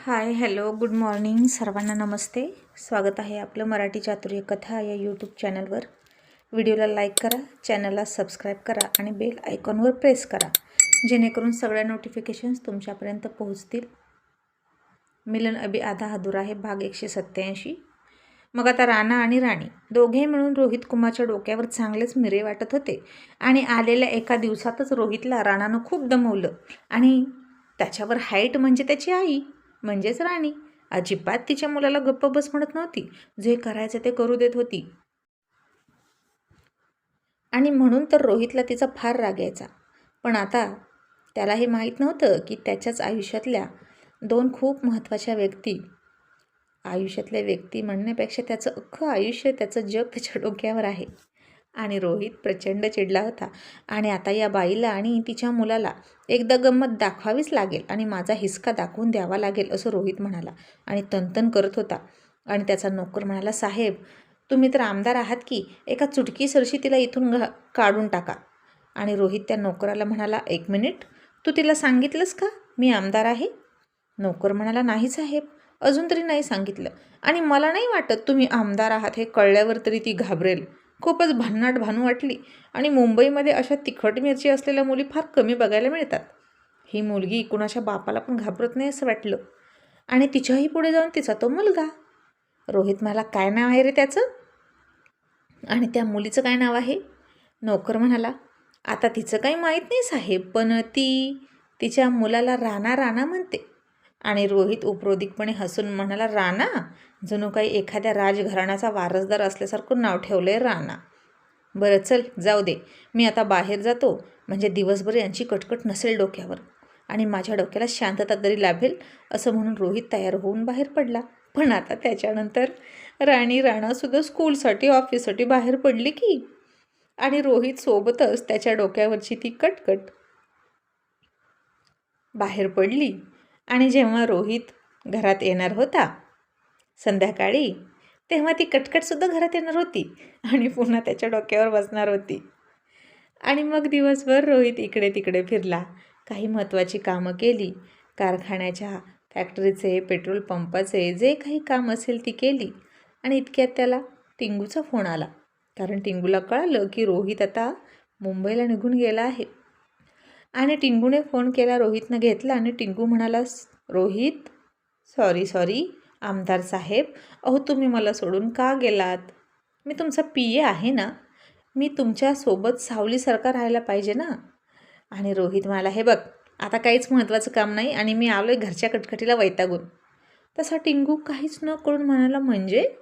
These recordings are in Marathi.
हाय हॅलो गुड मॉर्निंग सर्वांना नमस्ते. स्वागत आहे आपलं मराठी चातुर्य कथा या यूट्यूब चॅनलवर. व्हिडिओला लाईक करा, चॅनलला सबस्क्राईब करा आणि बेल आयकॉनवर प्रेस करा जेणेकरून सगळ्या नोटिफिकेशन्स तुमच्यापर्यंत पोहोचतील. मिलन अभी आधा अधुरा आहे भाग 187. मग आता राणा आणि राणी दोघे मिळून रोहित कुमारच्या डोक्यावर चांगलेच मिरे वाटत होते आणि आलेल्या एका दिवसातच रोहितला राणानं खूप दमवलं. आणि त्याच्यावर हाईट म्हणजे त्याची आई म्हणजेच राणी अजिबात तिच्या मुलाला गप्प बस म्हणत नव्हती. जे करायचं ते करू देत होती आणि म्हणून तर रोहितला तिचा फार राग यायचा. पण आता त्याला हे माहीत नव्हतं की त्याच्याच आयुष्यातल्या दोन खूप महत्त्वाच्या व्यक्ती म्हणण्यापेक्षा त्याचं अख्खं आयुष्य, त्याचं जग त्याच्या डोक्यावर आहे. आणि रोहित प्रचंड चिडला होता. आणि आता या बाईला आणि तिच्या मुलाला एकदा गंमत दाखवावीच लागेल आणि माझा हिसका दाखवून द्यावा लागेल असं रोहित म्हणाला आणि तनतन करत होता. आणि त्याचा नोकर म्हणाला, साहेब तुम्ही तर आमदार आहात की एका चुटकीसरशी तिला इथून काढून टाका. आणि रोहित त्या नोकराला म्हणाला, 1 मिनिट, तू तिला सांगितलंस का मी आमदार आहे? नोकर म्हणाला, नाही साहेब, अजून तरी नाही सांगितलं. आणि मला नाही वाटत तुम्ही आमदार आहात हे कळल्यावर तरी ती घाबरेल. खूपच भन्नाट भानू वाटली. आणि मुंबईमध्ये अशा तिखट मिरची असलेल्या मुली फार कमी बघायला मिळतात. ही मुलगी कुणाच्या बापाला पण घाबरत नाही असं वाटलं. आणि तिच्याही पुढे जाऊन तिचा तो मुलगा. रोहित म्हणाला, काय नाव आहे रे त्याचं? आणि त्या मुलीचं काय नाव आहे? नोकर म्हणाला, आता तिचं काही माहीत नाही साहेब, पण तिच्या मुलाला राणा राणा म्हणते. आणि रोहित उपरोधिकपणे हसून म्हणाला, राणा? जणू काही एखाद्या राजघराण्याचा वारसदार असल्यासारखं नाव ठेवलंय राणा. बरं चल जाऊ दे, मी आता बाहेर जातो म्हणजे दिवसभर यांची कटकट नसेल डोक्यावर आणि माझ्या डोक्याला शांतता तरी लाभेल असं म्हणून रोहित तयार होऊन बाहेर पडला. पण आता त्याच्यानंतर राणी राणासुद्धा स्कूलसाठी ऑफिससाठी बाहेर पडली की. आणि रोहित सोबतच त्याच्या डोक्यावरची ती कटकट बाहेर पडली. आणि जेव्हा रोहित घरात येणार होता संध्याकाळी, तेव्हा ती कटकटसुद्धा घरात येणार होती आणि पुन्हा त्याच्या डोक्यावर बसणार होती. आणि मग दिवसभर रोहित इकडे तिकडे फिरला, काही महत्त्वाची कामं केली, कारखान्याच्या, फॅक्टरीचे, पेट्रोल पंपाचे जे काही काम असेल ती केली. आणि इतक्यात त्याला टिंगूचा फोन आला, कारण टिंगूला कळालं की रोहित आता मुंबईला निघून गेला आहे. आणि टिंगूने फोन केला, रोहितनं घेतला आणि टिंगू म्हणाला, रोहित सॉरी आमदार साहेब, अहो तुम्ही मला सोडून का गेलात? मी तुमचा PA आहे ना, मी तुमच्यासोबत सावलीसारखा राहायला पाहिजे ना. आणि रोहित म्हणाला, हे बघ आता काहीच महत्त्वाचं काम नाही आणि मी आलोय घरच्या कटकटीला वैतागून. तसा टिंगू काहीच न करून म्हणाला, म्हणजे?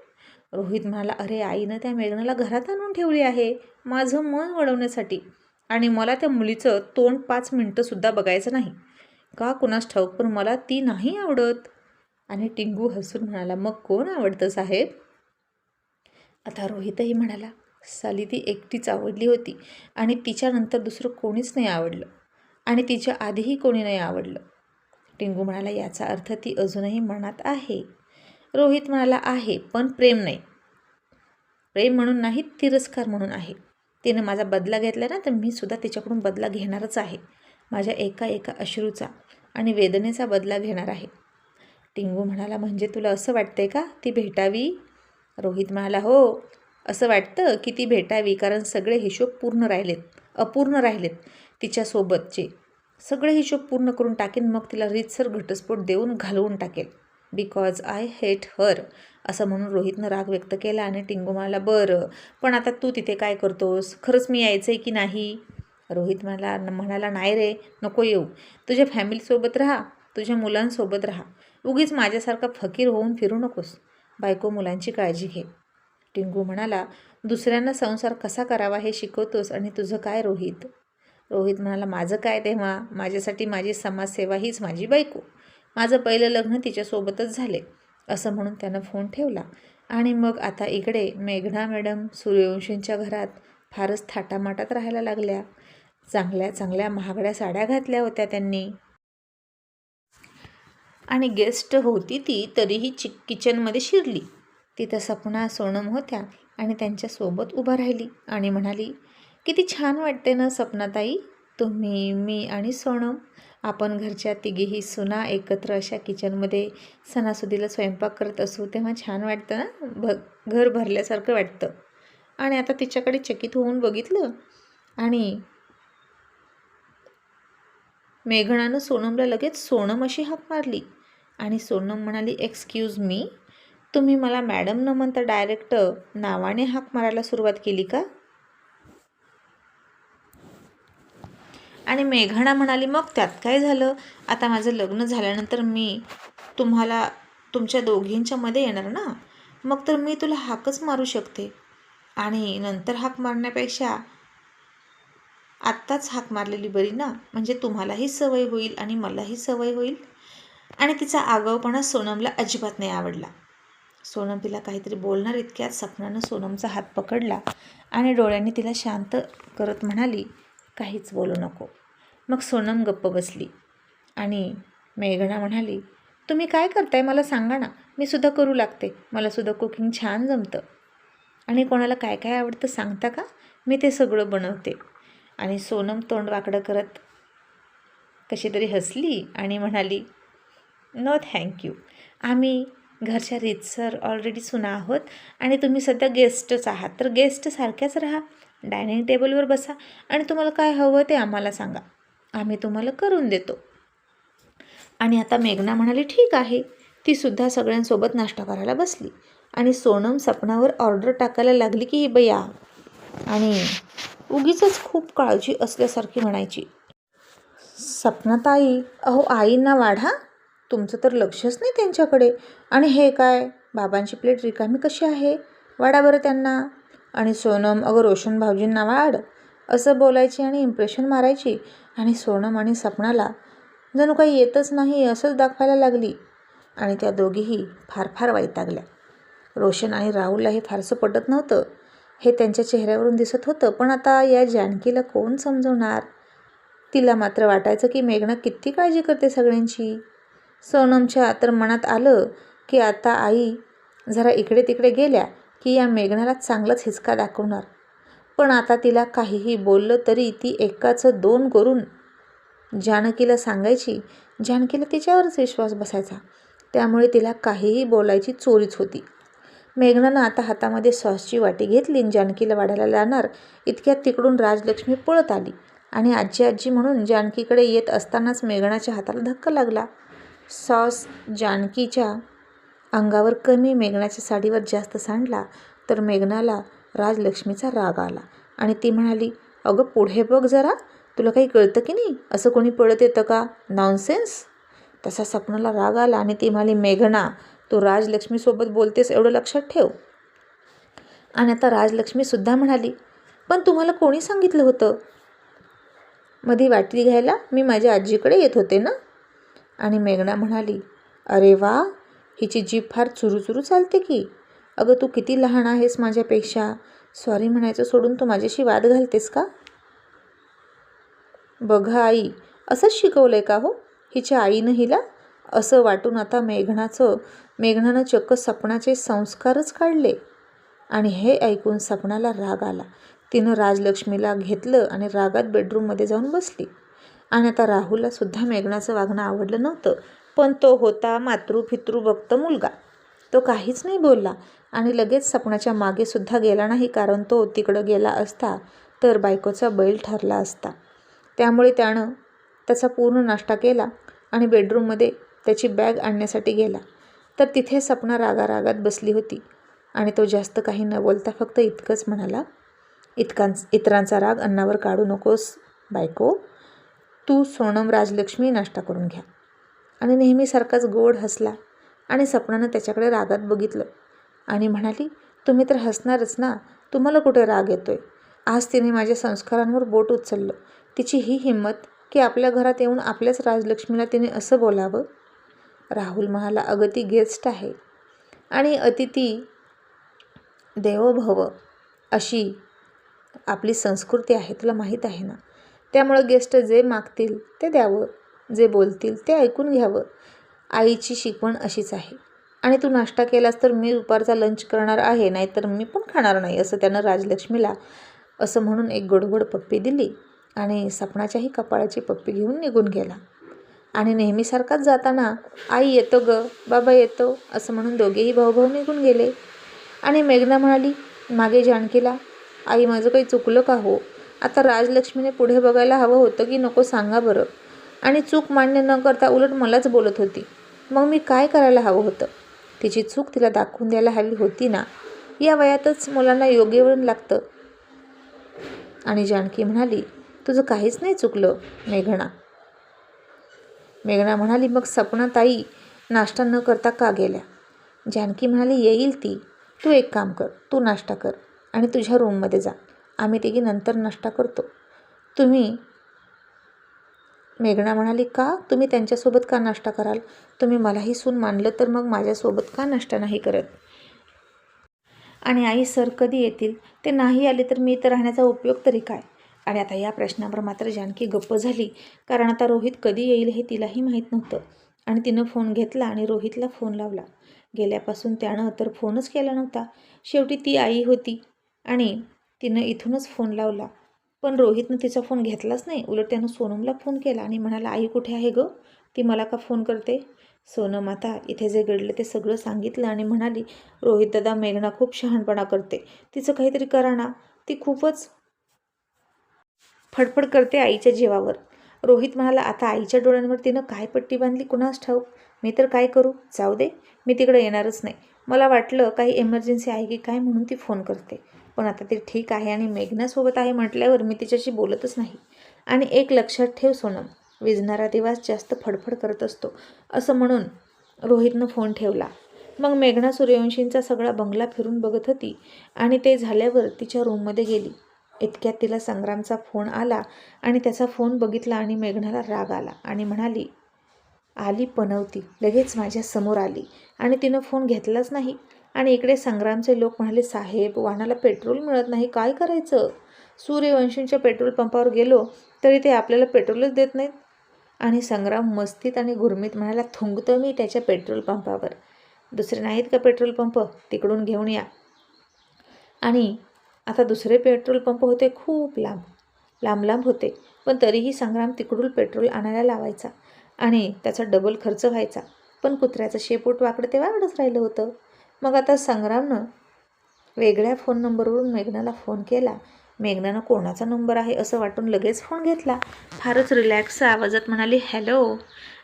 रोहित म्हणाला, अरे आईनं त्या मेघनाला घरात आणून ठेवली आहे माझं मन वळवण्यासाठी आणि मला त्या मुलीचं तोंड 5 मिनटंसुद्धा बघायचं नाही. का कुणास ठाऊक, पण मला ती नाही आवडत. आणि टिंगू हसून म्हणाला, मग कोण आवडतं साहेब? आता रोहितही म्हणाला, साली ती एकटीच आवडली होती आणि तिच्यानंतर दुसरं कोणीच नाही आवडलं आणि तिच्या आधीही कोणी नाही आवडलं. टिंगू म्हणाला, याचा अर्थ ती अजूनही मनात आहे. रोहित म्हणाला, आहे पण प्रेम नाही. प्रेम म्हणून नाही, तिरस्कार म्हणून आहे. तिनं माझा बदला घेतला ना, तर मी सुद्धा तिच्याकडून बदला घेणारच आहे. माझ्या एका अश्रूचा आणि वेदनेचा बदला घेणार आहे. टिंगू म्हणाला, म्हणजे तुला असं वाटतंय का ती भेटावी? रोहित म्हणाला, हो असं वाटतं की ती भेटावी, कारण सगळे हिशोब अपूर्ण राहिलेत. तिच्यासोबतचे सगळे हिशोब पूर्ण करून टाकेन, मग तिला रीतसर घटस्फोट देऊन घालवून टाकेल. बिकॉज आय हेट हर असं म्हणून रोहितनं राग व्यक्त केला. आणि टिंगू म्हणाला, बरं पण आता तू तिथे काय करतोस? खरंच मी यायचं आहे की नाही? रोहित म्हणाला, नाही रे, नको येऊ. तुझ्या फॅमिलीसोबत राहा, तुझ्या मुलांसोबत राहा. उगीच माझ्यासारखा फकीर होऊन फिरू नकोस. बायको मुलांची काळजी घे. टिंगू म्हणाला, दुसऱ्यांना संसार कसा करावा हे शिकवतोस आणि तुझं काय रोहित? रोहित म्हणाला, माझं काय तेव्हा? माझ्यासाठी माझी समाजसेवा हीच माझी बायको. माझं पहिलं लग्न तिच्यासोबतच झाले. असं म्हणून त्यानं फोन ठेवला. आणि मग आता इकडे मेघना मॅडम सूर्यवंशींच्या घरात फारच थाटामाटात राहायला लागल्या. चांगल्या चांगल्या महागड्या साड्या घातल्या होत्या त्यांनी आणि गेस्ट होती ती तरीही किचनमध्ये शिरली. तिथं सपना सोनम होत्या आणि त्यांच्यासोबत उभा राहिली आणि म्हणाली, किती छान वाटते ना सपनाताई? तुम्ही, मी आणि सोनम आपण घरच्या तिघीही सुना एकत्र अशा किचनमध्ये सणासुदीला स्वयंपाक करत असू तेव्हा छान वाटतं ना, घर भरल्यासारखं वाटतं. आणि आता तिच्याकडे चकित होऊन बघितलं आणि मेघनानं सोनमला लगेच सोनम अशी हाक मारली आणि सोनम म्हणाली, एक्सक्यूज मी, तुम्ही मला मॅडम न म्हणता डायरेक्ट नावाने हाक मारायला सुरुवात केली का? आणि मेघना म्हणाली, मग त्यात काय झालं, आता माझं लग्न झाल्यानंतर मी तुमच्या दोघींच्या मध्ये येणार ना, मग तर मी तुला हाकच मारू शकते. आणि नंतर हाक मारण्यापेक्षा आत्ताच हाक मारलेली बरी ना, म्हणजे तुम्हालाही सवय होईल आणि मलाही सवय होईल. आणि तिचा आगाऊपणा सोनमला अजिबात नाही आवडला. सोनम तिला काहीतरी बोलणार इतक्यात सपनानं सोनमचा हात पकडला आणि डोळ्यांनी तिला शांत करत म्हणाली, काहीच बोलू नको. मग सोनम गप्प बसली आणि मेघना म्हणाली, तुम्ही काय करताय मला सांगा ना, मी सुद्धा करू लागते, मला सुद्धा कुकिंग छान जमतं. आणि कोणाला काय काय आवडतं सांगता का, मी ते सगळं बनवते. आणि सोनम तोंड वाकडं करत कशी तरी हसली आणि म्हणाली, नो थँक्यू, आम्ही घरच्या रीतसर ऑलरेडी सुना आहोत आणि तुम्ही सध्या गेस्टच आहात, तर गेस्ट सारख्याच राहा, डायनिंग टेबलवर बसा आणि तुम्हाला काय हवं ते आम्हाला सांगा, आम्ही तुम्हाला करून देतो. आणि आता मेघना म्हणाली, ठीक आहे. ती सुद्धा सगळ्यांसोबत नाश्ता करायला बसली आणि सोनम सपनावर ऑर्डर टाकायला लागली की ही बया, आणि उगीचच खूप काळजी असल्यासारखी म्हणायची, सपनाताई, अहो आईंना वाढा, तुमचं तर लक्षच नाही त्यांच्याकडे. आणि हे काय, बाबांची प्लेट रिकामी कशी आहे, वाढा बरं त्यांना. आणि सोनम, अगं रोशन भाऊजींना वाढ, असं बोलायची आणि इम्प्रेशन मारायची. आणि सोनम आणि सपनाला जणू काही येतच नाही असंच दाखवायला लागली. आणि त्या दोघीही फार फार वैतागल्या. रोशन आणि राहुललाही फारसं पटत नव्हतं, हे त्यांच्या चेहऱ्यावरून दिसत होतं. पण आता या जानकीला कोण समजवणार. तिला मात्र वाटायचं की मेघना किती काळजी करते सगळ्यांची. सोनमच्या तर मनात आलं की आता आई जरा इकडे तिकडे गेल्या की या मेघनाला चांगलाच हिसका दाखवणार. पण आता तिला काहीही बोललं तरी ती एकाचं दोन करून जानकीला सांगायची. जानकीला तिच्यावरच विश्वास बसायचा, त्यामुळे तिला काहीही बोलायची चोरीच होती. मेघनानं आता हातामध्ये सॉसची वाटी घेतली आणि जानकीला वाढायला जाणार इतक्यात तिकडून राजलक्ष्मी पळत आली आणि आजी आजी म्हणून जानकीकडे येत असतानाच मेघनाच्या हाताला धक्का लागला. सॉस जानकीच्या अंगावर कमी, मेघनाच्या साडीवर जास्त सांडला. तर मेघनाला राजलक्ष्मीचा राग आला आणि ती म्हणाली, अगं पुढे बघ जरा, तुला काही कळतं की नाही, असं कोणी पळत येतं का, नॉनसेन्स. तसा सपनाला राग आला आणि ती म्हणाली, मेघना, तू राजलक्ष्मीसोबत बोलतेस एवढं लक्षात ठेव. आणि आता राजलक्ष्मीसुद्धा म्हणाली, पण तुम्हाला कोणी सांगितलं होतं मधी वाटी घ्यायला, मी माझ्या आजीकडे येत होते ना. आणि मेघना म्हणाली, अरे वा, हिची जीभ फार चुरूचुरू चालते की. अगं तू किती लहान आहेस माझ्यापेक्षा, सॉरी म्हणायचं सोडून तू माझ्याशी वाद घालतेस का. बघा आई, असंच शिकवलंय का हो हिच्या आईनं हिला. असं वाटून आता मेघनानं चक्क सपनाचे संस्कारच काढले. आणि हे ऐकून सपनाला राग आला. तिनं राजलक्ष्मीला घेतलं आणि रागात बेडरूममध्ये जाऊन बसली. आणि आता राहुलला सुद्धा मेघनाचं वागणं आवडलं नव्हतं, पण तो होता मातृपितृ भक्त मुलगा. तो काहीच नाही बोलला आणि लगेच सपनाच्या मागे सुद्धा गेला नाही, कारण तो तिकडं गेला असता तर बायकोचा बैल ठरला असता. त्यामुळे त्यानं त्याचा पूर्ण नाश्ता केला आणि बेडरूममध्ये त्याची बॅग आणण्यासाठी गेला. तर तिथे सपना रागारागात बसली होती आणि तो जास्त काही न बोलता फक्त इतकंच म्हणाला, इतरांचा राग अन्नावर काढू नकोस बायको, तू सोनम राजलक्ष्मी नाश्ता करून घ्या. आणि नेहमीसारखाच गोड हसला आणि सपनानं त्याच्याकडे रागात बघितलं आणि म्हणाली, तुम्ही तर हसणारच ना, तुम्हाला कुठे राग येतोय. आज तिने माझ्या संस्कारांवर बोट उचललं. तिची ही हिंमत की आपल्या घरात येऊन आपल्याच राजलक्ष्मीला तिने असं बोलावं. राहुल म्हणाला, अगं ती गेस्ट आहे आणि अतिथी देवो भव अशी आपली संस्कृती आहे, तुला माहीत आहे ना. त्यामुळं गेस्ट जे मागतील ते द्यावं, जे बोलतील ते ऐकून घ्यावं. आईची शिकवण अशीच आहे. आणि तू नाश्ता केलास तर मी दुपारचा लंच करणार आहे, नाहीतर मी पण खाणार नाही, असं त्यानं राजलक्ष्मीला असं म्हणून एक गोडगोड पप्पी दिली. आणि सपनाच्याही कपाळाची पप्पी घेऊन निघून गेला. आणि नेहमीसारखाच जाताना आई येतो ग, बाबा येतो असं म्हणून दोघेही भाऊभाऊ निघून गेले. आणि मेघना म्हणाली मागे जानकीला, आई माझं काही चुकलं का हो? आता राजलक्ष्मीने पुढे बघायला हवं होतं की नको सांगा बरं. आणि चूक मान्य न करता उलट मलाच बोलत होती. मग मी काय करायला हवं होतं? तिची चूक तिला दाखवून द्यायला हवी होती ना. या वयातच मुलांना योग्य वळण लागतं. आणि जानकी म्हणाली तुझं काहीच नाही चुकलं मेघना. मेघना म्हणाली मग सपना ताई नाश्ता न करता का गेल्या? जानकी म्हणाली येईल ती. तू एक काम कर, तू नाश्ता कर आणि तुझ्या रूममध्ये जा. आम्ही तिघी नंतर नाश्ता करतो. तुम्ही मेघना म्हणाली का? तुम्ही त्यांच्यासोबत का नाश्ता कराल? तुम्ही मलाही सून मानलं तर मग माझ्यासोबत का नाश्ता नाही करत? आणि आई सर कधी येतील? ते नाही आले तर मी तर राहण्याचा उपयोग तरी काय? आणि आता या प्रश्नावर मात्र जानकी गप्प झाली, कारण आता रोहित कधी येईल हे तिलाही माहीत नव्हतं. आणि तिनं फोन घेतला आणि रोहितला फोन लावला. गेल्यापासून त्यानं तर फोनच केला नव्हता. शेवटी ती आई होती आणि तिनं इथूनच फोन लावला. पण रोहितनं तिचा फोन घेतलाच नाही. उलट त्यानं सोनमला फोन केला आणि म्हणाला आई कुठे आहे गं? ती मला का फोन करते? सोनम आता इथे जे घडलं ते सगळं सांगितलं आणि म्हणाली रोहित दादा मेघना खूप शहाणपणा करते. तिचं काहीतरी करा ना. ती खूपच फडफड करते आईच्या जीवावर. रोहित म्हणाला आता आईच्या डोळ्यांवर तिनं काय पट्टी बांधली कुणास ठाऊक. मी तर काय करू? जाऊ दे, मी तिकडे येणारच नाही. मला वाटलं काही एमर्जन्सी आहे की काय म्हणून ती फोन करते. पण आता ती ठीक आहे आणि मेघनासोबत आहे म्हटल्यावर मी तिच्याशी बोलतच नाही. आणि एक लक्षात ठेव सोनम, विझणारा दिवस जास्त फडफड करत असतो असं म्हणून रोहितनं फोन ठेवला. मग मेघना सूर्यवंशींचा सगळा बंगला फिरून बघत होती आणि ते झाल्यावर तिच्या रूममध्ये गेली. इतक्यात तिला संग्रामचा फोन आला आणि त्याचा फोन बघितला आणि मेघनाला राग आला आणि म्हणाली आली पनवती, लगेच माझ्या समोर आली आणि तिनं फोन घेतलाच नाही. आणि इकडे संग्रामचे लोक म्हणाले साहेब वाहनाला पेट्रोल मिळत नाही, काय करायचं? सूर्यवंशींच्या पेट्रोल पंपावर गेलो तरी ते आपल्याला पेट्रोलच देत नाहीत. आणि संग्राम मस्तीत आणि घुरमीत म्हणाला थुंकतो मी त्याच्या पेट्रोल पंपावर. दुसरे नाहीत का पेट्रोल पंप? तिकडून घेऊन या. आणि आता दुसरे पेट्रोल पंप होते खूप लांब लांब लांब होते. पण तरीही संग्राम तिकडून पेट्रोल आणायला लावायचा आणि त्याचा डबल खर्च व्हायचा. पण कुत्र्याचं शेपूट वाकडं ते वाकडंच राहिलं होतं. मग आता संग्रामनं वेगळ्या फोन नंबरवरून मेघनाला फोन केला. मेघनानं कोणाचा नंबर आहे असं वाटून लगेच फोन घेतला. फारच रिलॅक्स आवाजात म्हणाली हॅलो.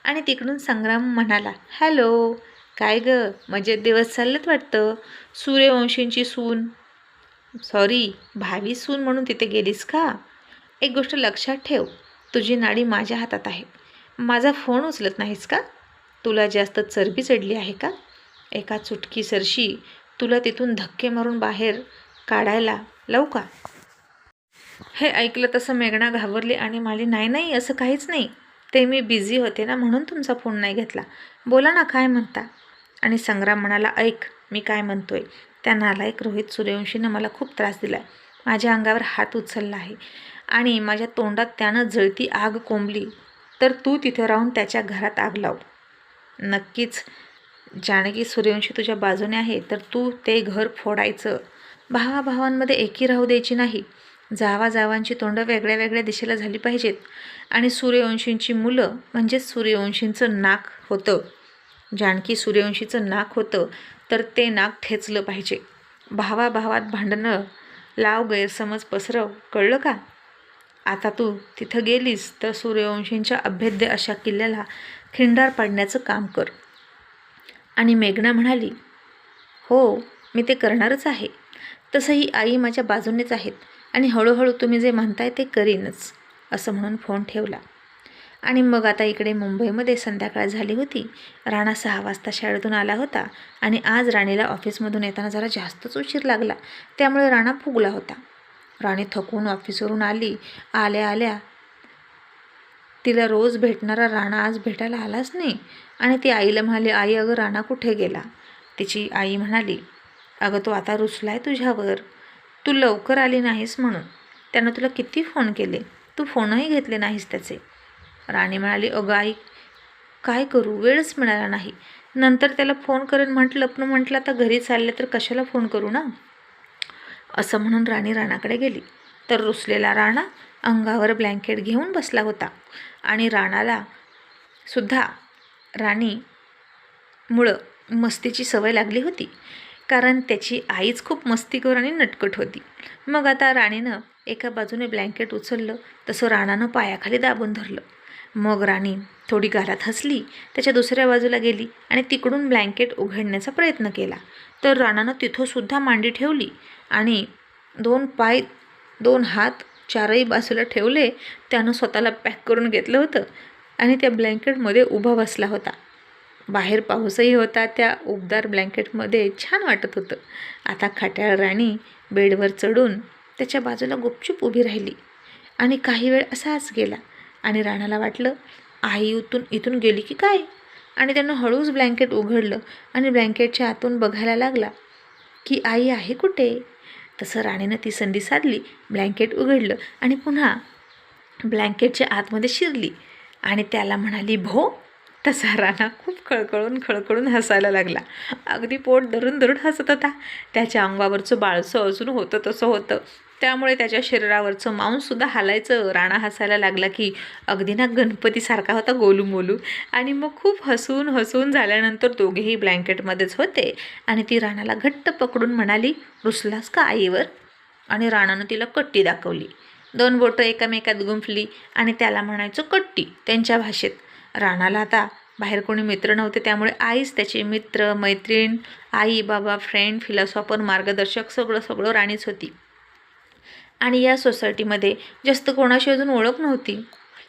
आणि तिकडून संग्राम म्हणाला हॅलो, काय गं मजेत दिवस चाललेत वाटतं? सूर्यवंशींची सून, सॉरी भावी सून म्हणून तिथे गेलीस का? एक गोष्ट लक्षात ठेव, तुझी नाडी माझ्या हातात आहे. माझा फोन उचलत नाहीस का? तुला जास्त चरबी चढली आहे का? एका चुटकी सरशी तुला तिथून धक्के मारून बाहेर काढायला लावू का? हे ऐकलं तसं मेघना घाबरली आणि म्हणाली नाही नाही असं काहीच नाही. ते मी बिझी होते ना म्हणून तुमचा फोन नाही घेतला. बोला ना काय म्हणता? आणि संग्राम म्हणाला ऐक मी काय म्हणतोय. त्या नालायक रोहित सूर्यवंशीनं मला खूप त्रास दिला आहे. माझ्या अंगावर हात उचलला आहे आणि माझ्या तोंडात त्यानं जळती आग कोंबली तर तू तिथे राहून त्याच्या घरात आग लाव. नक्कीच जानकी सूर्यवंशी तुझ्या बाजूने आहे तर तू ते घर फोडायचं. भावाभावांमध्ये एकी राहू द्यायची नाही. जावांची तोंडं वेगळ्या वेगळ्या दिशेला झाली पाहिजेत. आणि सूर्यवंशींची मुलं म्हणजेच सूर्यवंशींचं नाक होतं, जानकी सूर्यवंशीचं नाक होतं तर ते नाक ठेचलं पाहिजे. भावाभावात भांडणं लाव, गैरसमज पसरव, कळलं का? आता तू तिथं गेलीस तर सूर्यवंशींच्या अभेद्य अशा किल्ल्याला खिंडार पाडण्याचं काम कर. आणि मेघना म्हणाली हो मी ते करणारच आहे. तसंही आई माझ्या बाजूनेच आहेत आणि हळूहळू तुम्ही जे म्हणताय ते करीनच असं म्हणून फोन ठेवला. आणि मग आता इकडे मुंबईमध्ये संध्याकाळ झाली होती. राणा 6 वाजता शाळेतून आला होता आणि आज राणीला ऑफिसमधून येताना जरा जास्तच उशीर लागला. त्यामुळे राणा फुगला होता. राणी थकून ऑफिसवरून आली. आल्या आल्या तिला रोज भेटणारा राणा आज भेटायला आलाच नाही. आणि ती आईला म्हणाली आई अगं राणा कुठे गेला? तिची आई म्हणाली अगं तो आता रुसलाय तुझ्यावर, तू लवकर आली नाहीस म्हणून. त्यानं तुला किती फोन केले, तू फोनही घेतले नाहीस त्याचे. राणी म्हणाली अगं आई काय करू, वेळच मिळाला नाही. नंतर त्याला फोन करेन म्हटलं पण म्हटलं आता घरी चालले तर कशाला फोन करू ना. असं म्हणून राणी राणाकडे गेली तर रुसलेला राणा अंगावर ब्लँकेट घेऊन बसला होता आणि राणाला सुद्धा राणीमुळं मस्तीची सवय लागली होती, कारण त्याची आईच खूप मस्तीखोर आणि नटखट होती. मग आता राणीनं एका बाजूने ब्लँकेट उचललं तसं राणानं पायाखाली दाबून धरलं. मग राणी थोडी गालात हसली, त्याच्या दुसऱ्या बाजूला गेली आणि तिकडून ब्लँकेट उघडण्याचा प्रयत्न केला. तर राणानं तिथंसुद्धा मांडी ठेवली आणि 2 पाय 2 हात चारही बाजूला ठेवले. त्यानं स्वतःला पॅक करून घेतलं होतं आणि त्या ब्लँकेटमध्ये उभा बसला होता. बाहेर पाऊसही होता. त्या उबदार ब्लँकेटमध्ये छान वाटत होतं. आता खट्याळ राणी बेडवर चढून त्याच्या बाजूला गुपचूप उभी राहिली आणि काही वेळ असाच गेला आणि राणाला वाटलं आई इथून गेली की काय. आणि त्यानं हळूच ब्लँकेट उघडलं आणि ब्लँकेटच्या आतून बघायला लागला की आई आहे कुठे. तसं राणीनं ती संधी साधली, ब्लँकेट उघडलं आणि पुन्हा ब्लँकेटच्या आतमध्ये शिरली आणि त्याला म्हणाली भो. तसा राणा खूप खळखळून हसायला लागला. अगदी पोट धरून हसत होता. त्याच्या अंगावरचं बाळसं अजून होतं तसं होतं, त्यामुळे त्याच्या शरीरावरचं मांससुद्धा हालायचं. राणा हसायला लागला की अगदी ना गणपतीसारखा होता, गोलू मोलू. आणि मग खूप हसून झाल्यानंतर दोघेही ब्लँकेटमध्येच होते आणि ती राणाला घट्ट पकडून म्हणाली रुसलास का आईवर. आणि राणानं तिला कट्टी दाखवली. 2 बोटं एकामेकात गुंफली आणि त्याला म्हणायचं कट्टी त्यांच्या भाषेत. राणाला आता बाहेर कोणी मित्र नव्हते, त्यामुळे आईच त्याचे मित्र मैत्रीण, आई बाबा, फ्रेंड, फिलॉसॉफर, मार्गदर्शक सगळं राणीच होती. आणि या सोसायटीमध्ये जास्त कोणाशी अजून ओळख नव्हती.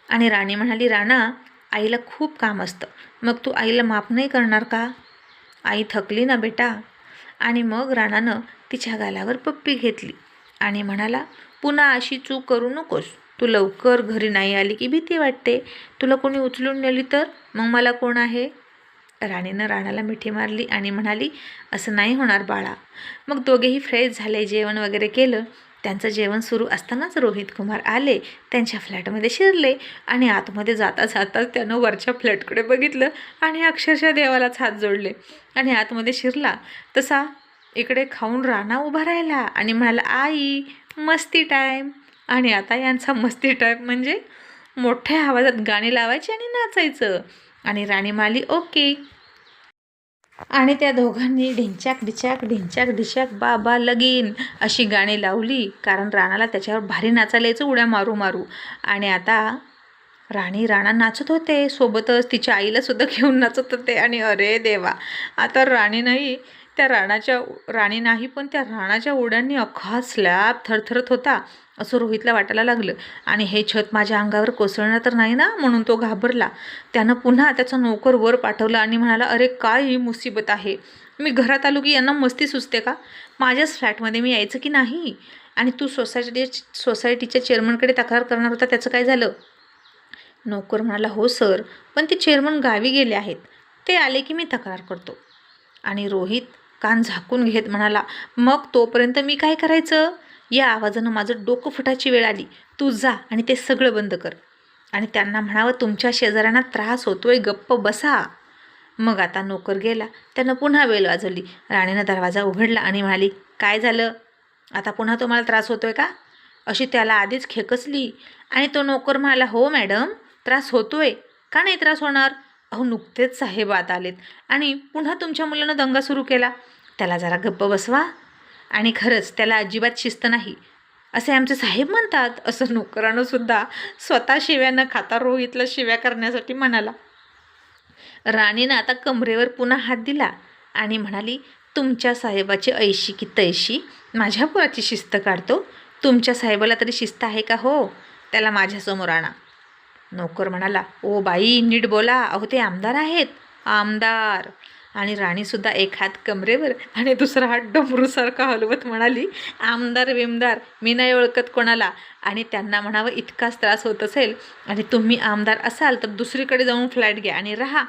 आणि राणी म्हणाली राणा, आईला खूप काम असतं, मग तू आईला माफ नाही करणार का. आई थकली ना बेटा. आणि मग राणानं तिच्या गालावर पप्पी घेतली आणि म्हणाला पुन्हा अशी चूक करू नकोस. तू लवकर घरी नाही आली की भीती वाटते. तुला कोणी उचलून नेली तर मग मला कोण आहे. राणीनं राणाला मिठी मारली आणि म्हणाली असं नाही होणार बाळा. मग दोघेही फ्रेश झाले, जेवण वगैरे केलं. त्यांचं जेवण सुरू असतानाच रोहित कुमार आले, त्यांच्या फ्लॅटमध्ये शिरले आणि आतमध्ये जाताच त्यानं वरच्या फ्लॅटकडे बघितलं आणि अक्षरशः देवालाच हात जोडले आणि आतमध्ये शिरला तसा इकडे खाऊन राणा उभा राहिला आणि म्हणाला आई मस्ती टाईम. आणि आता यांचा मस्ती टाईम म्हणजे मोठ्या आवाजात गाणी लावायची आणि नाचायचं. आणि राणी म्हणाली ओके. आणि त्या दोघांनी ढिंच्याक ढिंच्याक बाबा लगीन अशी गाणी लावली, कारण राणाला त्याच्यावर भारी नाचायला यायचं उड्या मारू. आणि आता राणा नाचत होते, सोबतच तिच्या आईला सुद्धा घेऊन नाचत होते. आणि अरे देवा, आता राणी नाही पण त्या राणाच्या उड्यांनी अख्खा स्लॅब थरथरत होता असं रोहितला वाटायला लागलं. आणि हे छत माझ्या अंगावर कोसळणार तर नाही ना, म्हणून तो घाबरला. त्यानं पुन्हा त्याचा नोकर वर पाठवला आणि म्हणाला अरे काय ही मुसीबत आहे. मी घरात आलो की यांना मस्ती सुचते का. माझ्याच फ्लॅटमध्ये मी यायचं की नाही. आणि तू सोसायटीच्या चेअरमनकडे तक्रार करणार होता, त्याचं काय झालं. नोकर म्हणाला हो सर, पण ते चेअरमन गावी गेले आहेत, ते आले की मी तक्रार करतो. आणि रोहित कान झाकून घेत म्हणाला मग तोपर्यंत मी काय करायचं. या आवाजानं माझं डोकं फुटायची वेळ आली. तू जा आणि ते सगळं बंद कर आणि त्यांना म्हणावं तुमच्या शेजाऱ्यांना त्रास होतोय, गप्प बसा. मग आता नोकर गेला. त्यानं पुन्हा बेल वाजवली. राणीनं दरवाजा उघडला आणि म्हणाली काय झालं, आता पुन्हा तुम्हाला त्रास होतोय का. अशी त्याला आधीच खेकसली. आणि तो नोकर म्हणाला हो मॅडम, त्रास होतोय. का नाही त्रास होणार. अहो नुकतेच साहेब आत आलेत आणि पुन्हा तुमच्या मुलानं दंगा सुरू केला. त्याला जरा गप्प बसवा. आणि खरंच त्याला अजिबात शिस्त नाही असे आमचे साहेब म्हणतात. असं नोकरानं सुद्धा स्वतः शिव्या न खाता रोहितला शिव्या करण्यासाठी म्हणाला. राणीनं आता कमरेवर पुन्हा हात दिला आणि म्हणाली तुमच्या साहेबाची ऐशी की तैशी माझ्या पोराची शिस्त काढतो. तुमच्या साहेबाला तरी शिस्त आहे का हो. त्याला माझ्यासमोर आणा. नोकर म्हणाला ओ बाई नीट बोला, अहो ते आमदार आहेत, आमदार. आणि राणीसुद्धा एक हात कमरेवर आणि दुसरा हात डमरूसारखा हलवत म्हणाली आमदार बिमदार मी नाही ओळखत कोणाला. आणि त्यांना म्हणावं इतकाच त्रास होत असेल आणि तुम्ही आमदार असाल तर दुसरीकडे जाऊन फ्लॅट घ्या आणि राहा.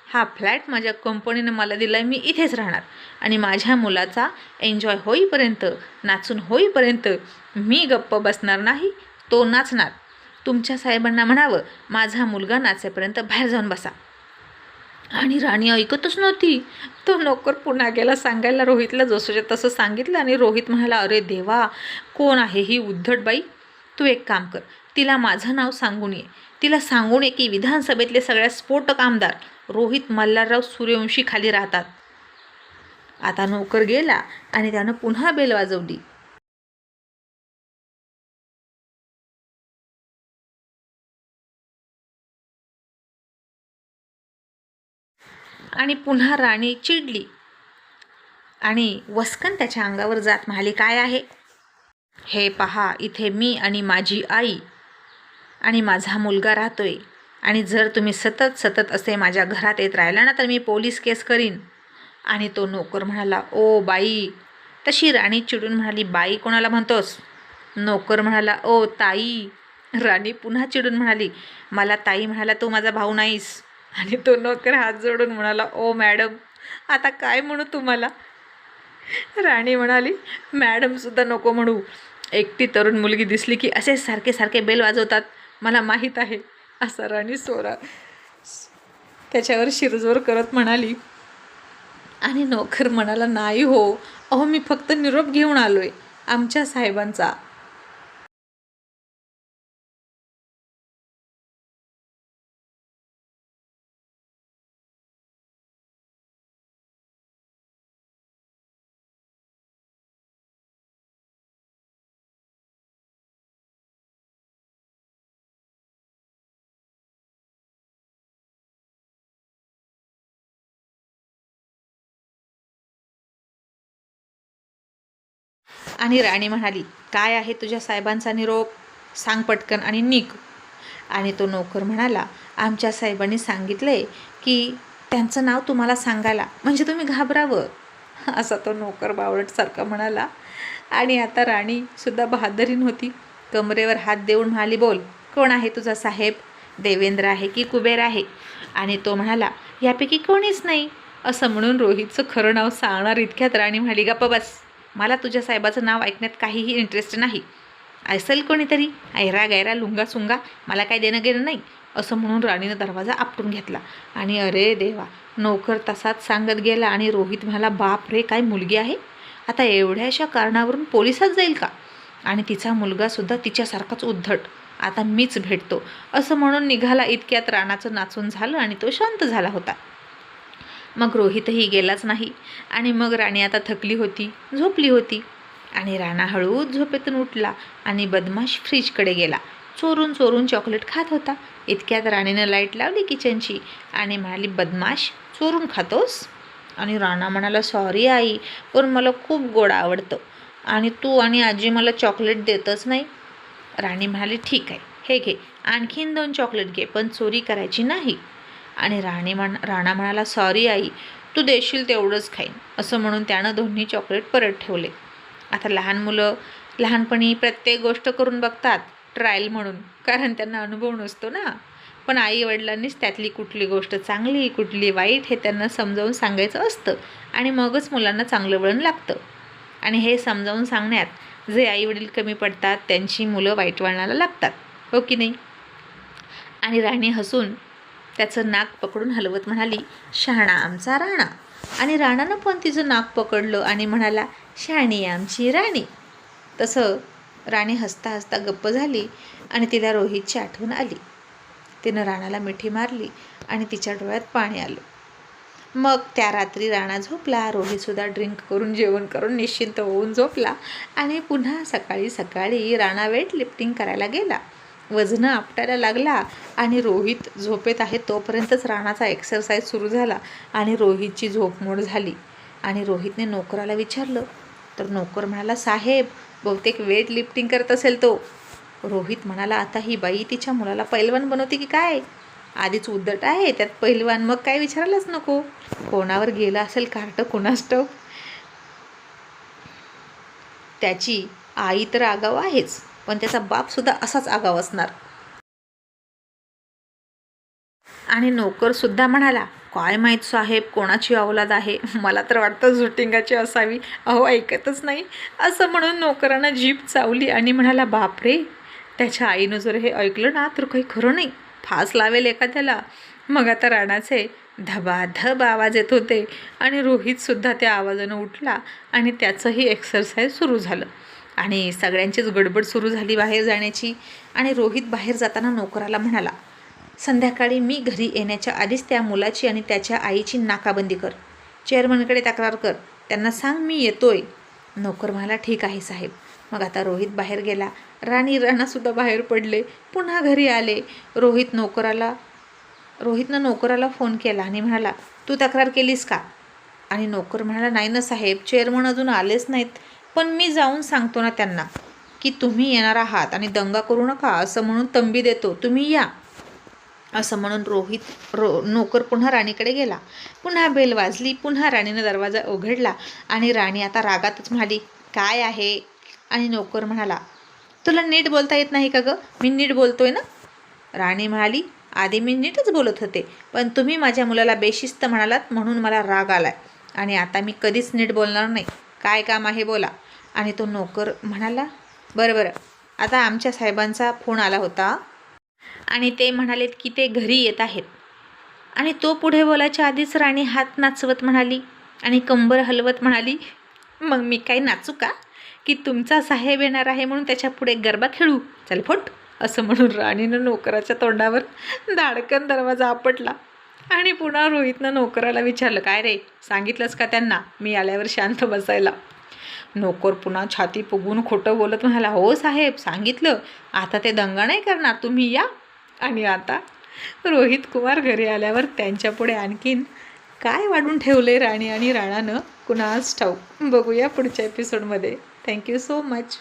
हा फ्लॅट माझ्या कंपनीनं मला दिला, मी इथेच राहणार आणि माझ्या मुलाचा एन्जॉय होईपर्यंत, नाचून होईपर्यंत मी गप्प बसणार नाही, तो नाचणार. तुमच्या साहेबांना म्हणावं माझा मुलगा नाचेपर्यंत बाहेर जाऊन बसा. आणि राणी ऐकतच नव्हती. तो नोकर पुन्हा गेला सांगायला रोहितला जसंच्या तसं सांगितलं. आणि रोहित म्हणाला अरे देवा, कोण आहे ही उद्धट बाई. तू एक काम कर, तिला माझं नाव सांगून ये. तिला सांगून ये की विधानसभेतले सगळ्यात स्फोटक आमदार रोहित मल्हारराव सूर्यवंशी खाली राहतात. आता नोकर गेला आणि त्यानं पुन्हा बेल वाजवली. आणि पुन्हा राणी चिडली आणि वस्कन त्याच्या अंगावर जात म्हणाली, काय आहे हे पहा, इथे मी आणि माझी आई आणि माझा मुलगा राहतोय, आणि जर तुम्ही सतत सतत असे माझ्या घरात येत राहिला ना तर मी पोलीस केस करीन. आणि तो नोकर म्हणाला, ओ बाई. तशी राणी चिडून म्हणाली, बाई कोणाला म्हणतोस? नोकर म्हणाला, ओ ताई. राणी पुन्हा चिडून म्हणाली, मला ताई म्हणाला, तू माझा भाऊ नाहीस. आणि तो नोकर हात जोडून म्हणाला, ओ मॅडम, आता काय म्हणू तुम्हाला? राणी म्हणाली, मॅडमसुद्धा नको म्हणू. एकटी तरुण मुलगी दिसली की असेच सारखे सारखे बेल वाजवतात, मला माहीत आहे. असा राणी सोरा त्याच्यावर शिरजोर करत म्हणाली. आणि नोकर म्हणाला, नाही हो, अहो मी फक्त निरोप घेऊन आलोय आमच्या साहेबांचा. आणि राणी म्हणाली, काय आहे तुझ्या साहेबांचा निरोप? सांग पटकन आणि निघ. आणि तो नोकर म्हणाला, आमच्या साहेबांनी सांगितलंय की त्यांचं नाव तुम्हाला सांगायला, म्हणजे तुम्ही घाबरावं. असा तो नोकर बावळटसारखा म्हणाला. आणि आता राणीसुद्धा बहादरीन होती. कमरेवर हात देऊन म्हणाली, बोल, कोण आहे तुझा साहेब? देवेंद्र आहे की कुबेर आहे? आणि तो म्हणाला, यापैकी कोणीच नाही. असं म्हणून रोहितचं खरं नाव सांगणार इतक्यात राणी म्हणाली, गप्प बस, मला तुझ्या साहेबाचं नाव ऐकण्यात काहीही इंटरेस्ट नाही. असेल कोणीतरी ऐरा गैरा लुंगा सुंगा, मला काय देणं घेणं नाही. असं म्हणून राणीनं दरवाजा आपटून घेतला. आणि अरे देवा, नोकर तसाच सांगत गेला. आणि रोहित म्हणाला, बाप रे, काय मुलगी आहे, आता एवढ्याशा कारणावरून पोलिसात जाईल का? आणि तिचा मुलगासुद्धा तिच्यासारखाच उद्धट, आता मीच भेटतो. असं म्हणून निघाला. इतक्यात राणाचं नाचून झालं आणि तो शांत झाला होता. मग रोहितही गेलाच नाही. आणि मग राणी आता थकली होती, झोपली होती. आणि राणा हळूच झोपेतून उठला आणि बदमाश फ्रीजकडे गेला. चोरून चोरून चॉकलेट खात होता. इतक्यात राणीनं लाईट लावली किचनची आणि म्हणाली, बदमाश, चोरून खातोस? आणि राणा म्हणाला, सॉरी आई, पण मला खूप गोड आवडतं आणि तू आणि आजी मला चॉकलेट देतच नाही. राणी म्हणाली, ठीक आहे, हे घे, आणखीन 2 चॉकलेट घे, पण चोरी करायची नाही. आणि राणा म्हणाला, सॉरी आई, तू देशील तेवढंच खाईन. असं म्हणून त्यानं दोन्ही चॉकलेट परत ठेवले. आता लहान मुलं लहानपणी प्रत्येक गोष्ट करून बघतात ट्रायल म्हणून, कारण त्यांना अनुभव नसतो ना. पण आईवडिलांनीच त्यातली कुठली गोष्ट चांगली कुठली वाईट हे त्यांना समजावून सांगायचं असतं, आणि मगच मुलांना चांगलं वळण लागतं. आणि हे समजावून सांगण्यात जे आईवडील कमी पडतात त्यांची मुलं वाईट वळणाला लागतात, हो की नाही? आणि राणी हसून त्याचं नाक पकडून हलवत म्हणाली, शहाणा आमचा राणा. आणि राणानं पण तिचं नाक पकडलं आणि म्हणाला, शहाणी आमची राणी. तसं राणी हसता हसता गप्प झाली आणि तिला रोहितची आठवण आली. तिनं राणाला मिठी मारली आणि तिच्या डोळ्यात पाणी आलं. मग त्या रात्री राणा झोपला. रोहितसुद्धा ड्रिंक करून जेवण करून निश्चिंत होऊन झोपला. आणि पुन्हा सकाळी सकाळी राणा वेट लिफ्टिंग करायला गेला. वजनं आपटायला लागला आणि रोहित झोपेत आहे तोपर्यंतच राणाचा एक्सरसाइज सुरू झाला आणि रोहितची झोपमोड झाली. आणि रोहितने नोकराला विचारलं तर नोकर म्हणाला, साहेब, बहुतेक वेट लिफ्टिंग करत असेल तो. रोहित म्हणाला, आता ही बाई तिच्या मुलाला पैलवान बनवते की काय? आधीच उद्धट आहे, त्यात पैलवान, मग काय विचारायलाच नको. कोणावर गेला असेल कार्ट कुणास ठाऊक. त्याची आई तर आगाव आहेच, पण त्याचा बापसुद्धा असाच आगाव असणार. आणि नोकरसुद्धा म्हणाला, काय माहीत साहेब कोणाची औलाद आहे, मला तर वाटतं झुटिंगाची असावी, अहो ऐकतच नाही. असं म्हणून नोकरानं जीभ चावली आणि म्हणाला, बापरे, त्याच्या आईनं जर हे ऐकलं ना तर काही खरं नाही, फास लावेल एखाद्याला. मग आता राणाचे धबाधब आवाज येत होते आणि रोहितसुद्धा त्या आवाजानं उठला आणि त्याचंही एक्सरसाइज सुरू झालं. आणि सगळ्यांचीच गडबड सुरू झाली बाहेर जाण्याची. आणि रोहित बाहेर जाताना नोकराला म्हणाला, संध्याकाळी मी घरी येण्याच्या आधीच त्या मुलाची आणि त्याच्या आईची नाकाबंदी कर. चेअरमनकडे तक्रार कर. त्यांना सांग मी येतोय. नोकर म्हणाला, ठीक आहे साहेब. मग आता रोहित बाहेर गेला. राणी राणासुद्धा बाहेर पडले. पुन्हा घरी आले. रोहितनं नोकराला फोन केला आणि म्हणाला, तू तक्रार केलीस का? आणि नोकर म्हणाला, नाही ना साहेब, चेअरमन अजून आलेच नाहीत. पण मी जाऊन सांगतो ना त्यांना की तुम्ही येणार आहात आणि दंगा करू नका असं म्हणून तंबी देतो, तुम्ही या. असं म्हणून नोकर पुन्हा राणीकडे गेला. पुन्हा बेल वाजली. पुन्हा राणीनं दरवाजा उघडला आणि राणी आता रागातच म्हणाली, काय आहे? आणि नोकर म्हणाला, तुला नीट बोलता येत नाही का गं? मी नीट बोलतोय ना. राणी म्हणाली, आधी मी नीटच बोलत होते, पण तुम्ही माझ्या मुलाला बेशिस्त म्हणालात म्हणून मला राग आलाय आणि आता मी कधीच नीट बोलणार नाही. काय काम आहे बोला. आणि तो नोकर म्हणाला, बरं, आता आमच्या साहेबांचा फोन आला होता आणि ते म्हणालेत की ते घरी येत आहेत. आणि तो पुढे बोलायच्या आधीच राणी हात नाचवत म्हणाली आणि कंबर हलवत म्हणाली, मग मी काय नाचू का? की तुमचा साहेब येणार आहे म्हणून त्याच्या पुढे गरबा खेळू? चल फुट. असं म्हणून राणीनं नोकराच्या तोंडावर धाडकन दरवाजा आपटला. आणि पुन्हा रोहितनं नोकराला विचारलं, काय रे, सांगितलंस का त्यांना मी आल्यावर शांत बसायला? नोकर पुन्हा छाती फुगवून खोटं बोलत म्हणाला, हो साहेब, सांगितलं. आता ते दंगा नाही करणार, तुम्ही या. आणि आता रोहित कुमार घरी आल्यावर त्यांच्यापुढे आणखीन काय वाढून ठेवले राणी आणि राणानं कुणास ठाऊक. बघूया पुढच्या एपिसोडमध्ये. Thank you so much.